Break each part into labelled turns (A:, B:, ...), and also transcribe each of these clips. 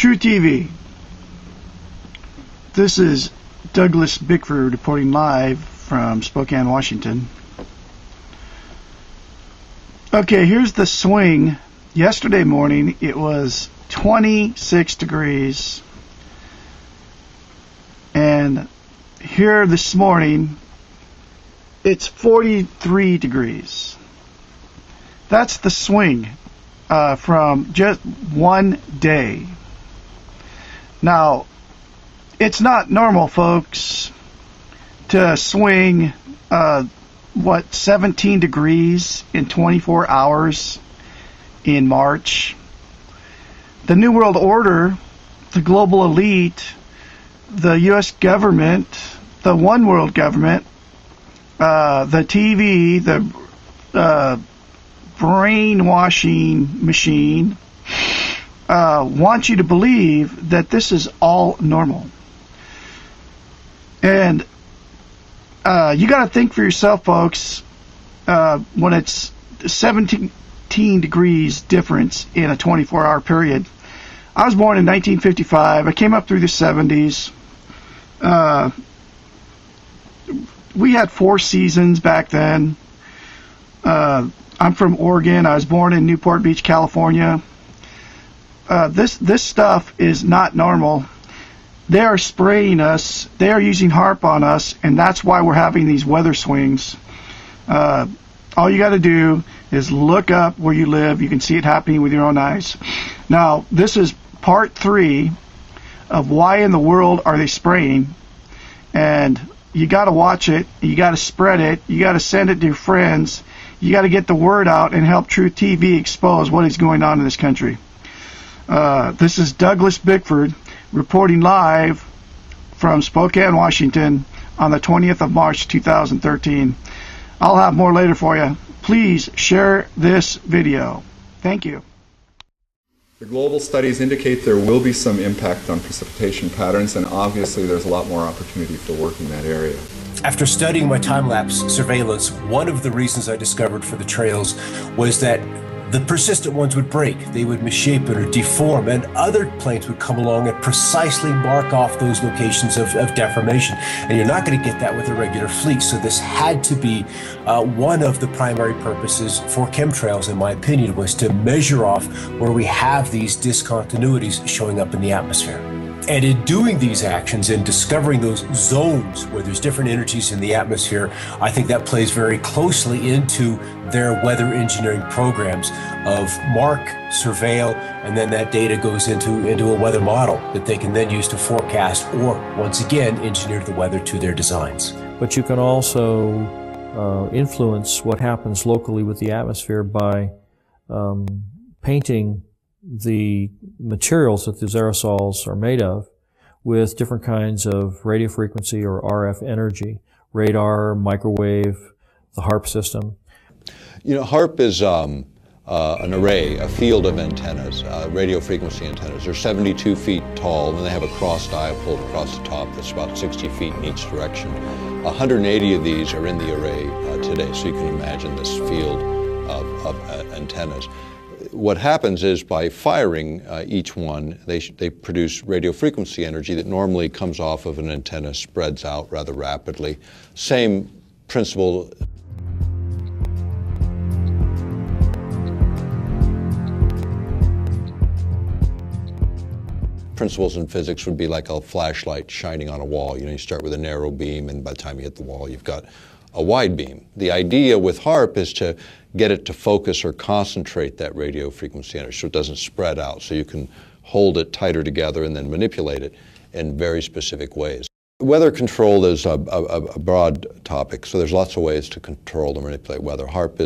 A: True TV. This is Douglas Bickford reporting live from Spokane, Washington. Okay, here's the swing. Yesterday morning it was 26 degrees, and here this morning it's 43 degrees. That's the swing from just one day. Now, it's not normal, folks, to swing 17 degrees in 24 hours in March. The New World Order, the global elite, the U.S. government, the one world government, the TV, the brainwashing machine wants you to believe that this is all normal. And you got to think for yourself, folks, when it's 17 degrees difference in a 24-hour period. I was born in 1955. I came up through the 70s. We had 4 seasons back then. I'm from Oregon. I was born in Newport Beach, California. This stuff is not normal. They are spraying us. They are using HAARP on us, and that's why we're having these weather swings. All you got to do is look up where you live. You can see it happening with your own eyes. Now, this is part 3 of why in the world are they spraying, and you got to watch it. You got to spread it. You got to send it to your friends. You got to get the word out and help Truth TV expose what is going on in this country. This is Douglas Bickford reporting live from Spokane, Washington on the 20th of March 2013. I'll have more later for you. Please share this video. Thank you.
B: The global studies indicate there will be some impact on precipitation patterns, and obviously there's a lot more opportunity for work in that area.
C: After studying my time-lapse surveillance, one of the reasons I discovered for the trails was that the persistent ones would break, they would misshapen or deform, and other planes would come along and precisely mark off those locations of deformation. And you're not going to get that with a regular fleet, so this had to be one of the primary purposes for chemtrails, in my opinion, was to measure off where we have these discontinuities showing up in the atmosphere. And in doing these actions and discovering those zones where there's different energies in the atmosphere, I think that plays very closely into their weather engineering programs of mark, surveil, and then that data goes into a weather model that they can then use to forecast or, once again, engineer the weather to their designs.
D: But you can also influence what happens locally with the atmosphere by painting the materials that these aerosols are made of with different kinds of radio frequency or RF energy, radar, microwave, the HAARP system.
E: You know, HAARP is an array, a field of antennas, radio frequency antennas. They're 72 feet tall, and they have a cross diapole across the top that's about 60 feet in each direction. 180 of these are in the array today, so you can imagine this field of antennas. What happens is by firing each one, they produce radio frequency energy that normally comes off of an antenna, spreads out rather rapidly. Same principle. Principles in physics would be like a flashlight shining on a wall. You know, you start with a narrow beam, and by the time you hit the wall, you've got a wide beam. The idea with HAARP is to get it to focus or concentrate that radio frequency energy so it doesn't spread out, so you can hold it tighter together and then manipulate it in very specific ways. Weather control is a broad topic, so there's lots of ways to control and manipulate weather. HAARP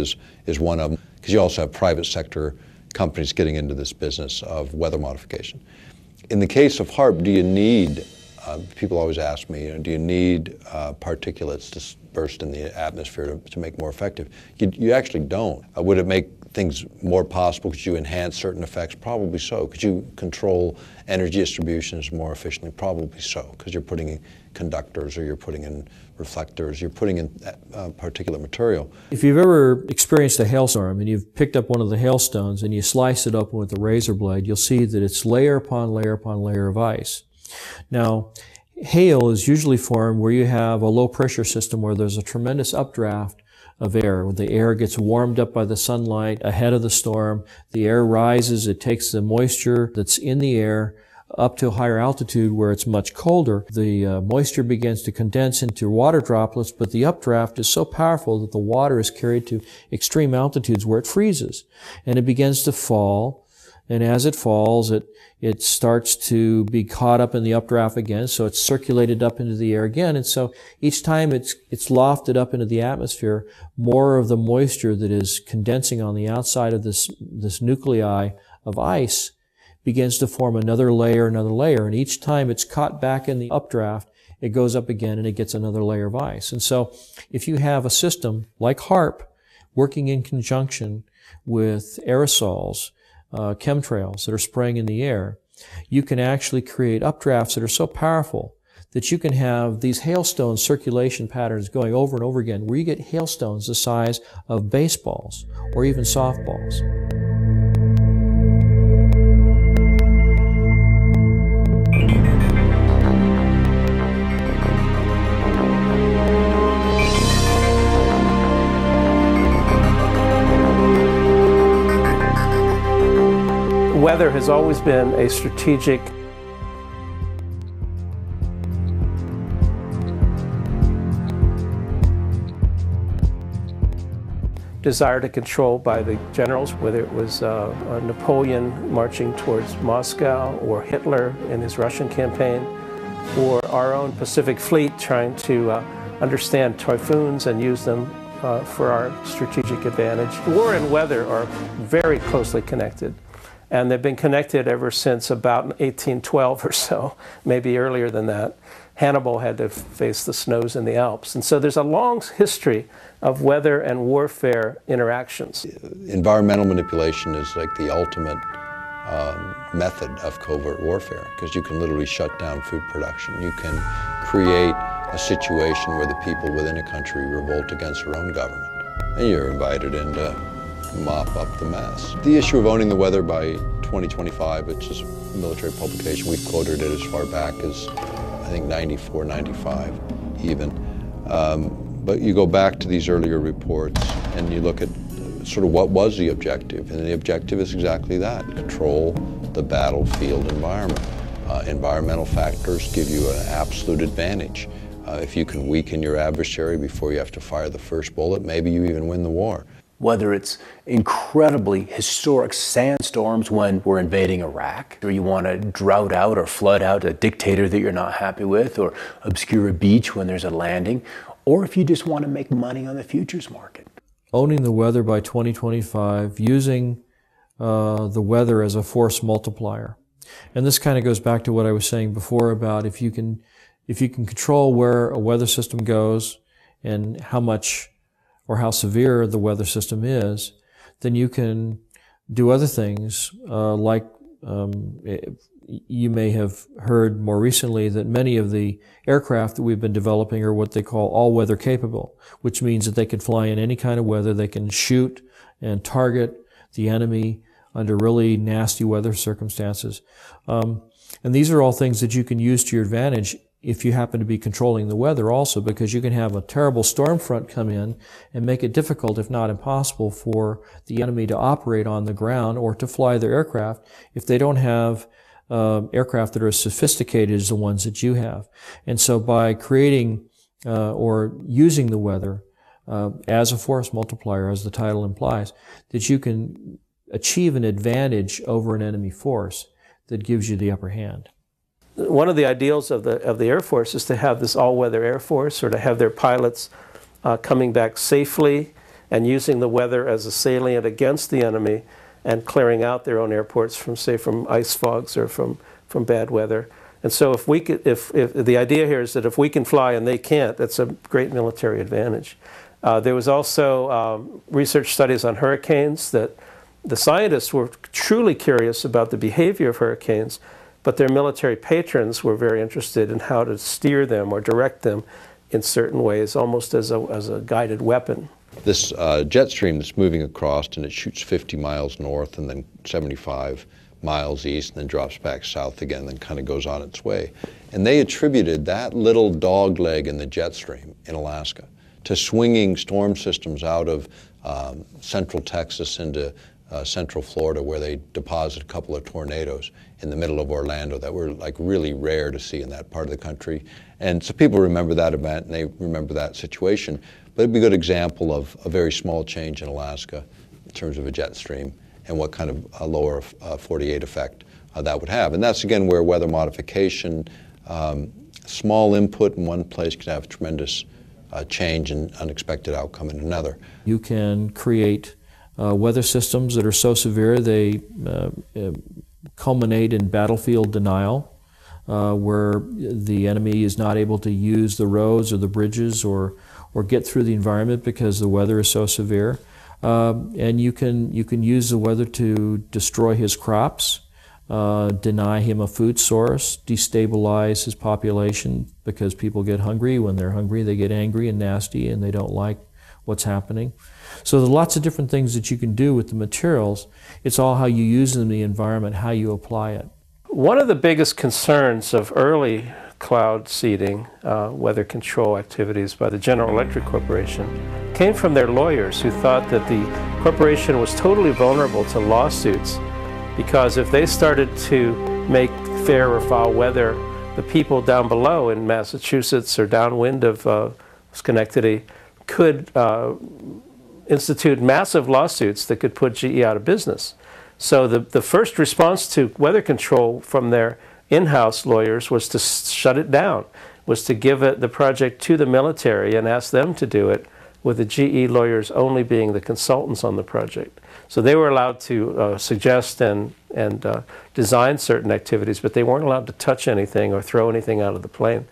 E: is one of them, because you also have private sector companies getting into this business of weather modification. In the case of HAARP, do you need, people always ask me, do you need particulates to burst in the atmosphere to make more effective? You actually don't. Would it make things more possible? Could you enhance certain effects? Probably so. Could you control energy distributions more efficiently? Probably so, because you're putting in conductors, or you're putting in reflectors, you're putting in particulate material.
D: If you've ever experienced a hailstorm and you've picked up one of the hailstones and you slice it open with a razor blade, you'll see that it's layer upon layer upon layer of ice. Now, hail is usually formed where you have a low pressure system where there's a tremendous updraft of air. When the air gets warmed up by the sunlight ahead of the storm, the air rises, it takes the moisture that's in the air up to a higher altitude where it's much colder. The moisture begins to condense into water droplets, but the updraft is so powerful that the water is carried to extreme altitudes where it freezes. And it begins to fall, and as it falls, it starts to be caught up in the updraft again, so it's circulated up into the air again, and so each time it's lofted up into the atmosphere, more of the moisture that is condensing on the outside of this nuclei of ice begins to form another layer, and each time it's caught back in the updraft, it goes up again and it gets another layer of ice. And so if you have a system like HARP working in conjunction with aerosols, chemtrails that are spraying in the air, you can actually create updrafts that are so powerful that you can have these hailstone circulation patterns going over and over again, where you get hailstones the size of baseballs or even softballs.
F: Weather has always been a strategic desire to control by the generals, whether it was Napoleon marching towards Moscow, or Hitler in his Russian campaign, or our own Pacific Fleet trying to understand typhoons and use them for our strategic advantage. War and weather are very closely connected. And they've been connected ever since about 1812 or so, maybe earlier than that. Hannibal had to face the snows in the Alps. And so there's a long history of weather and warfare interactions.
E: Environmental manipulation is like the ultimate method of covert warfare, because you can literally shut down food production. You can create a situation where the people within a country revolt against their own government, and you're invited in to mop up the mess. The issue of owning the weather by 2025, which is a military publication, we've quoted it as far back as, I think, 94, 95 even. But you go back to these earlier reports and you look at sort of what was the objective, and the objective is exactly that: control the battlefield environment. Environmental factors give you an absolute advantage. If you can weaken your adversary before you have to fire the first bullet, maybe you even win the war.
G: Whether it's incredibly historic sandstorms when we're invading Iraq, or you want to drought out or flood out a dictator that you're not happy with, or obscure a beach when there's a landing, or if you just want to make money on the futures market.
D: Owning the weather by 2025, using the weather as a force multiplier. And this kind of goes back to what I was saying before about if you can control where a weather system goes and how much or how severe the weather system is, then you can do other things like you may have heard more recently that many of the aircraft that we've been developing are what they call all-weather capable, which means that they can fly in any kind of weather. They can shoot and target the enemy under really nasty weather circumstances. And these are all things that you can use to your advantage if you happen to be controlling the weather also, because you can have a terrible storm front come in and make it difficult, if not impossible, for the enemy to operate on the ground or to fly their aircraft if they don't have aircraft that are as sophisticated as the ones that you have. And so by creating or using the weather as a force multiplier, as the title implies, that you can achieve an advantage over an enemy force that gives you the upper hand.
F: One of the ideals of the Air Force is to have this all-weather Air Force, or to have their pilots coming back safely and using the weather as a salient against the enemy and clearing out their own airports from, say, from ice fogs or from bad weather. And so if the idea here is that if we can fly and they can't, that's a great military advantage. There was also research studies on hurricanes that The scientists were truly curious about the behavior of hurricanes, but their military patrons were very interested in how to steer them or direct them in certain ways, almost as a guided weapon.
E: This jet stream that's moving across, and it shoots 50 miles north and then 75 miles east and then drops back south again and then kind of goes on its way. And they attributed that little dog leg in the jet stream in Alaska to swinging storm systems out of central Texas into central Florida, where they deposit a couple of tornadoes in the middle of Orlando that were like really rare to see in that part of the country. And so people remember that event and they remember that situation. But it'd be a good example of a very small change in Alaska in terms of a jet stream and what kind of a lower 48 effect that would have. And that's again where weather modification, small input in one place can have tremendous change and unexpected outcome in another.
D: You can create weather systems that are so severe they culminate in battlefield denial, where the enemy is not able to use the roads or the bridges or get through the environment because the weather is so severe. And you can use the weather to destroy his crops, deny him a food source, destabilize his population because people get hungry. When they're hungry, they get angry and nasty and they don't like what's happening. So there's lots of different things that you can do with the materials. It's all how you use them in the environment, how you apply it.
F: One of the biggest concerns of early cloud seeding, weather control activities by the General Electric Corporation came from their lawyers, who thought that the corporation was totally vulnerable to lawsuits, because if they started to make fair or foul weather, the people down below in Massachusetts or downwind of Schenectady could institute massive lawsuits that could put GE out of business. So the first response to weather control from their in-house lawyers was to shut it down, was to give the project to the military and ask them to do it, with the GE lawyers only being the consultants on the project. So they were allowed to suggest and design certain activities, but they weren't allowed to touch anything or throw anything out of the plane.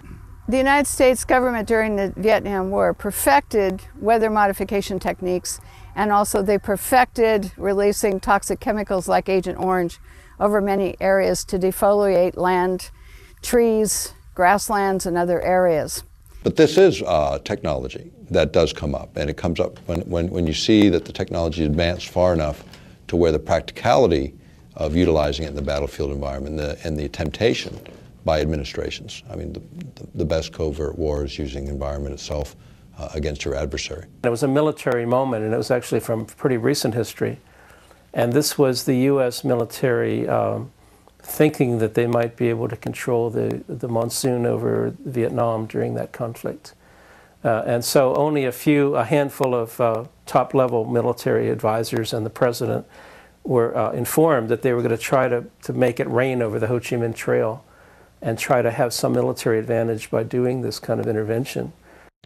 H: The United States government during the Vietnam War perfected weather modification techniques, and also they perfected releasing toxic chemicals like Agent Orange over many areas to defoliate land, trees, grasslands, and other areas.
E: But this is technology that does come up, and it comes up when you see that the technology advanced far enough to where the practicality of utilizing it in the battlefield environment and the temptation by administrations. I mean, the best covert war is using the environment itself against your adversary.
F: It was a military moment, and it was actually from pretty recent history. And this was the U.S. military thinking that they might be able to control the monsoon over Vietnam during that conflict. And so only a handful of top-level military advisors and the president were informed that they were going to try to make it rain over the Ho Chi Minh Trail and try to have some military advantage by doing this kind of intervention.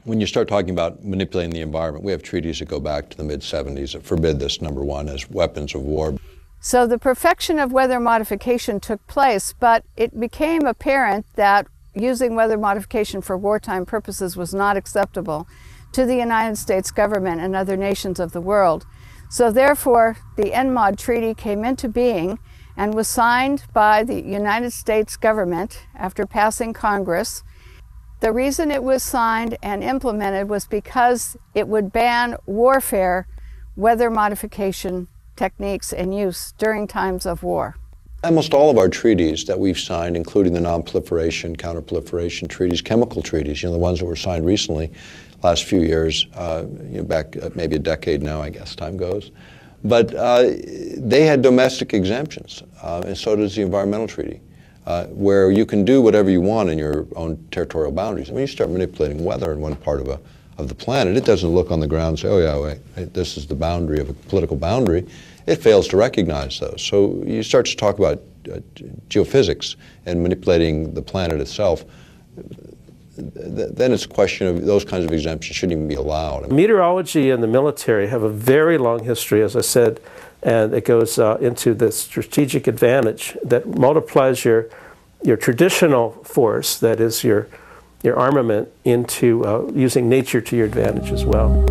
E: When you start talking about manipulating the environment, we have treaties that go back to the mid-70s that forbid this, number one, as weapons of war.
H: So the perfection of weather modification took place, but it became apparent that using weather modification for wartime purposes was not acceptable to the United States government and other nations of the world. So therefore, the NMOD Treaty came into being and was signed by the United States government after passing Congress. The reason it was signed and implemented was because it would ban warfare, weather modification techniques and use during times of war.
E: Almost all of our treaties that we've signed, including the non-proliferation, counter-proliferation treaties, chemical treaties, the ones that were signed recently, last few years, back maybe a decade now, I guess time goes. But they had domestic exemptions, and so does the environmental treaty, where you can do whatever you want in your own territorial boundaries. I mean, you start manipulating weather in one part of the planet, it doesn't look on the ground and say, oh yeah, wait, this is the boundary of a political boundary. It fails to recognize those. So you start to talk about geophysics and manipulating the planet itself. Then it's a question of those kinds of exemptions shouldn't even be allowed.
F: Meteorology and the military have a very long history, as I said, and it goes into the strategic advantage that multiplies your traditional force, that is your armament, into using nature to your advantage as well.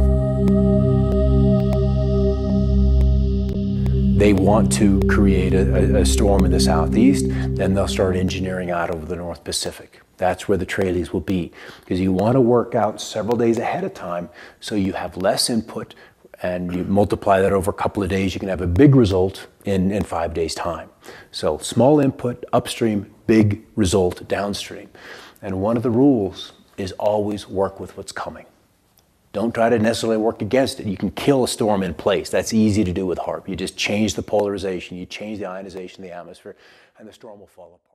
G: they want to create a storm in the southeast, then they'll start engineering out over the North Pacific. That's where the trailees will be, because you want to work out several days ahead of time so you have less input, and you multiply that over a couple of days, you can have a big result in 5 days' time. So small input upstream, big result downstream. And one of the rules is always work with what's coming. Don't try to necessarily work against it. You can kill a storm in place. That's easy to do with HAARP. You just change the polarization, you change the ionization of the atmosphere, and the storm will fall apart.